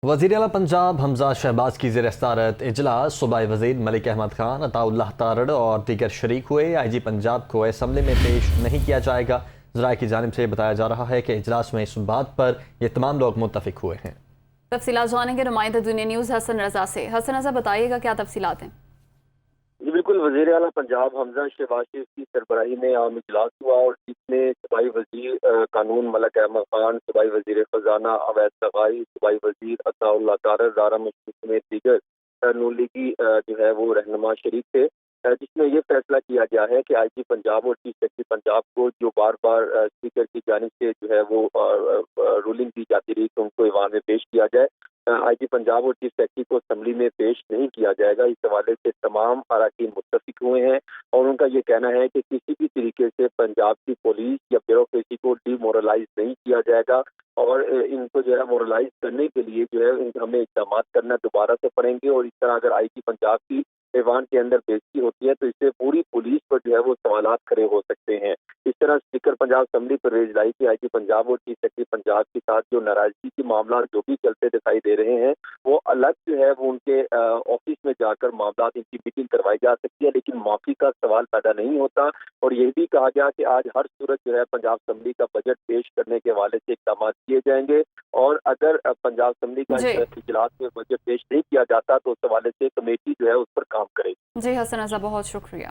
وزیر اعلیٰ پنجاب حمزہ شہباز کی زیر صدارت اجلاس صوبائی وزیر ملک احمد خان، عطاء اللہ تارڑ اور دیگر شریک ہوئے۔ آئی جی پنجاب کو اسمبلی میں پیش نہیں کیا جائے گا۔ ذرائع کی جانب سے بتایا جا رہا ہے کہ اجلاس میں اس بات پر یہ تمام لوگ متفق ہوئے ہیں۔ تفصیلات جانیں گے نمائندہ دنیا نیوز حسن رضا سے۔ حسن رضا، بتائیے گا کیا تفصیلات ہیں؟ جی بالکل، وزیر اعلیٰ پنجاب حمزہ شہباز کی سربراہی میں عام اجلاس ہوا اور جس میں صوبائی وزیر قانون ملک احمد خان، صوبائی وزیر خزانہ اویس سغائی، صوبائی وزیر عطاء اللہ تارڑ، دارا مشرف سمیت دیگر نون لیگی جو ہے وہ رہنما شریک تھے، جس میں یہ فیصلہ کیا گیا ہے کہ آئی جی پنجاب اور چیف سیکرٹری پنجاب کو جو بار بار اسپیکر کی جانب سے جو ہے وہ رولنگ دی جاتی رہی کہ ان کو ایوان میں پیش کیا جائے، آئی جی پنجاب اور چیف سیکرٹری کو اسمبلی میں پیش نہیں کیا جائے گا۔ اس حوالے سے تمام اراکین متفق ہوئے ہیں اور ان کا یہ کہنا ہے کہ کسی بھی طریقے سے پنجاب کی پولیس یا بیوروکریسی کو ڈی مورلائز نہیں کیا جائے گا اور ان کو جو ہے مورلائز کرنے کے لیے جو ہے ہمیں اقدامات کرنا دوبارہ سے پڑیں گے، اور اس طرح اگر آئی جی پنجاب کی ایوان کے اندر بےعزتی ہوتی ہے تو اس سے پوری پولیس پر جو ہے وہ سوالات کھڑے ہو سکتے ہیں۔ اس طرح اسپیکر پنجاب اسمبلی پرویز لائی کی آئی جی پنجاب اور چیف سیکرٹری پنجاب کے ساتھ جو ناراضگی کے معاملات جو بھی چلتے دکھائی دے رہے ہیں وہ الگ جو ہے وہ ان کے آفس میں جا کر معاملات ان کی میٹنگ کروائی جا سکتی ہے، لیکن معافی کا سوال پیدا نہیں ہوتا۔ اور یہ بھی کہا گیا کہ آج ہر صورت جو ہے پنجاب اسمبلی کا بجٹ پیش کرنے کے حوالے سے اقدامات کیے جائیں گے، اور اگر پنجاب اسمبلی کا اجلاس میں بجٹ پیش نہیں کیا جاتا تو اس حوالے سے کمیٹی جو ہے اس پر کام کرے گی۔ جی حسن رضا، بہت شکریہ۔